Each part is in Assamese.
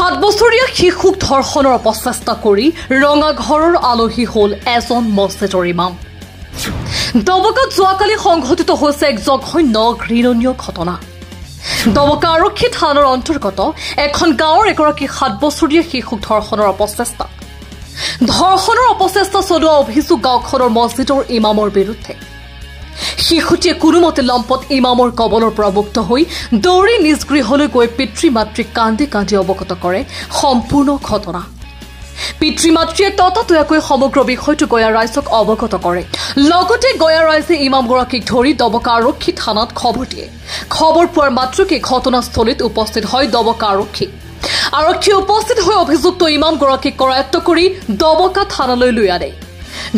7 বছৰীয়া শিশুক ধৰ্ষণৰ অপচেষ্টা কৰি ৰঙা ঘৰৰ আলহী হ'ল এজন মছজিদৰ ইমাম। দবকাত যোৱাকালি সংঘটিত হৈছে এক জঘন্য ঘৃণনীয় ঘটনা। দবকা আৰক্ষী থানাৰ অন্তৰ্গত এখন গাঁৱৰ এগৰাকী 7 বছৰীয়া শিশুক ধৰ্ষণৰ অপচেষ্টা চলোৱা অভিযোগ গাঁওখনৰ মছজিদৰ ইমামৰ বিৰুদ্ধে। শিশুটিয়ে কোনোমতে লম্পট ইমামৰ কবলৰ পৰা মুক্ত হৈ দৌৰি নিজ গৃহলৈ গৈ পিতৃ মাতৃক কান্দি কান্দি অৱগত কৰে সম্পূৰ্ণ ঘটনা। পিতৃ মাতৃয়ে ততাতৈয়াকৈ সমগ্ৰ বিষয়টো গয়া ৰাইজক অৱগত কৰে। লগতে গয়া ৰাইজে ইমামগৰাকীক ধৰি দবকা আৰক্ষী থানাত খবৰ দিয়ে। খবৰ পোৱাৰ মাত্ৰকে ঘটনাস্থলীত উপস্থিত হয় দবকা আৰক্ষী। আৰক্ষী উপস্থিত হৈ অভিযুক্ত ইমামগৰাকীক কৰায়ত্ব কৰি দবকা থানালৈ লৈ আনে।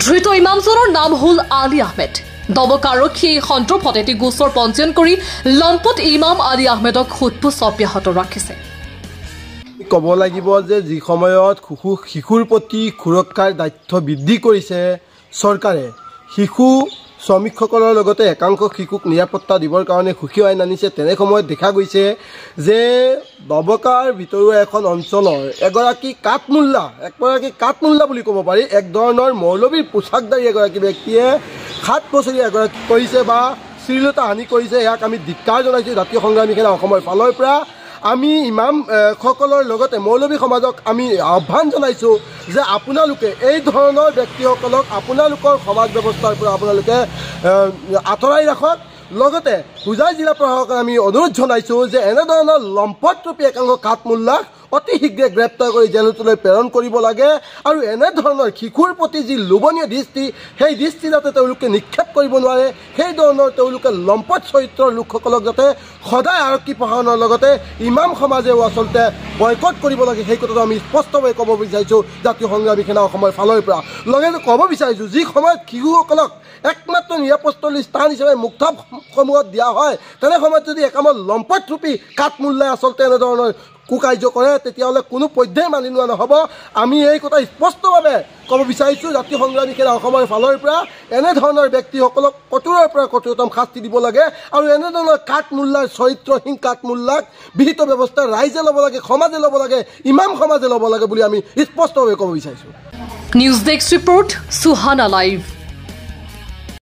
ধৃত ইমামজনৰ নাম হ'ল আলী আহমেদ। দবকা আৰক্ষীয়ে এই সন্দৰ্ভত এটি গোচৰ পঞ্জীয়ন কৰি লম্পট ইমাম আলী আহমেদক সোধপোছ অব্যাহত ৰাখিছে। ক'ব লাগিব যে যি সময়ত শিশুৰ প্ৰতি সুৰক্ষাৰ দায়িত্ব বৃদ্ধি কৰিছে চৰকাৰে, শিশু শ্ৰমিকসকলৰ লগতে একাংশ শিশুক নিৰাপত্তা দিবৰ কাৰণে সুখী আইন আনিছে, তেনে সময়ত দেখা গৈছে যে দবকাৰ ভিতৰুৱা এখন অঞ্চলৰ এগৰাকী কাঠমোল্লা বুলি ক'ব পাৰি, এক ধৰণৰ মৌলবীৰ পোছাকধাৰী এগৰাকী ব্যক্তিয়ে 7 বছৰীয়া এগৰাকী কৰিছে বা শ্লীলতা হানি কৰিছে। ইয়াক আমি ধিক্কাৰ জনাইছোঁ জাতীয় সংগ্ৰামী সেনা অসমৰ ফালৰ পৰা। আমি ইমামসকলৰ লগতে মৌলবী সমাজক আমি আহ্বান জনাইছোঁ যে আপোনালোকে এই ধৰণৰ ব্যক্তিসকলক আপোনালোকৰ সমাজ ব্যৱস্থাৰ পৰা আপোনালোকে আঁতৰাই ৰাখক। লগতে হোজাই জিলা প্ৰশাসকক আমি অনুৰোধ জনাইছোঁ যে এনেধৰণৰ লম্পটৰূপী একাংশ কাঠমোল্লাক অতি শীঘ্ৰে গ্ৰেপ্তাৰ কৰি জেললৈ প্ৰেৰণ কৰিব লাগে আৰু এনেধৰণৰ শিশুৰ প্ৰতি যি লোভনীয় দৃষ্টি, সেই দৃষ্টি যাতে তেওঁলোকে নিক্ষেপ কৰিব নোৱাৰে, সেই ধৰণৰ তেওঁলোকে লম্পট চৰিত্ৰৰ লোকসকলক যাতে সদায় আৰক্ষী প্ৰশাসনৰ লগতে ইমাম সমাজেও আচলতে বয়কট কৰিব লাগে, সেই কথাটো আমি স্পষ্টভাৱে ক'ব বিচাৰিছোঁ জাতীয় সংগ্ৰামী সেনা অসমৰ ফালৰ পৰা। লগতে ক'ব বিচাৰিছোঁ যি সময়ত শিশুসকলক একমাত্ৰ নিৰাপত্তাৰ স্থান হিচাপে মুক্তাসমূহত দিয়া হয়, তেনে সময়ত যদি একামৰ লম্পটৰূপী কাঠমোল্লাই আচলতে এনেধৰণৰ কুকাৰ্য কৰে, তেতিয়াহ'লে কোনো পধ্যেই মানি লোৱা নহ'ব। আমি এই কথা স্পষ্টভাৱে ক'ব বিচাৰিছোঁ জাতীয় সংগ্ৰামী সেনা অসমৰ ফালৰ পৰা এনেধৰণৰ ব্যক্তিসকলক কঠোৰৰ পৰা কঠোৰতম শাস্তি দিব লাগে আৰু এনেধৰণৰ কাঠমোল্লাৰ চৰিত্ৰহীন কাঠমোল্লাক বিহিত ব্যৱস্থা ৰাইজে ল'ব লাগে, সমাজে ল'ব লাগে, ইমাম সমাজে ল'ব লাগে বুলি আমি স্পষ্টভাৱে ক'ব বিচাৰিছোঁ। News desk report, Suhana live.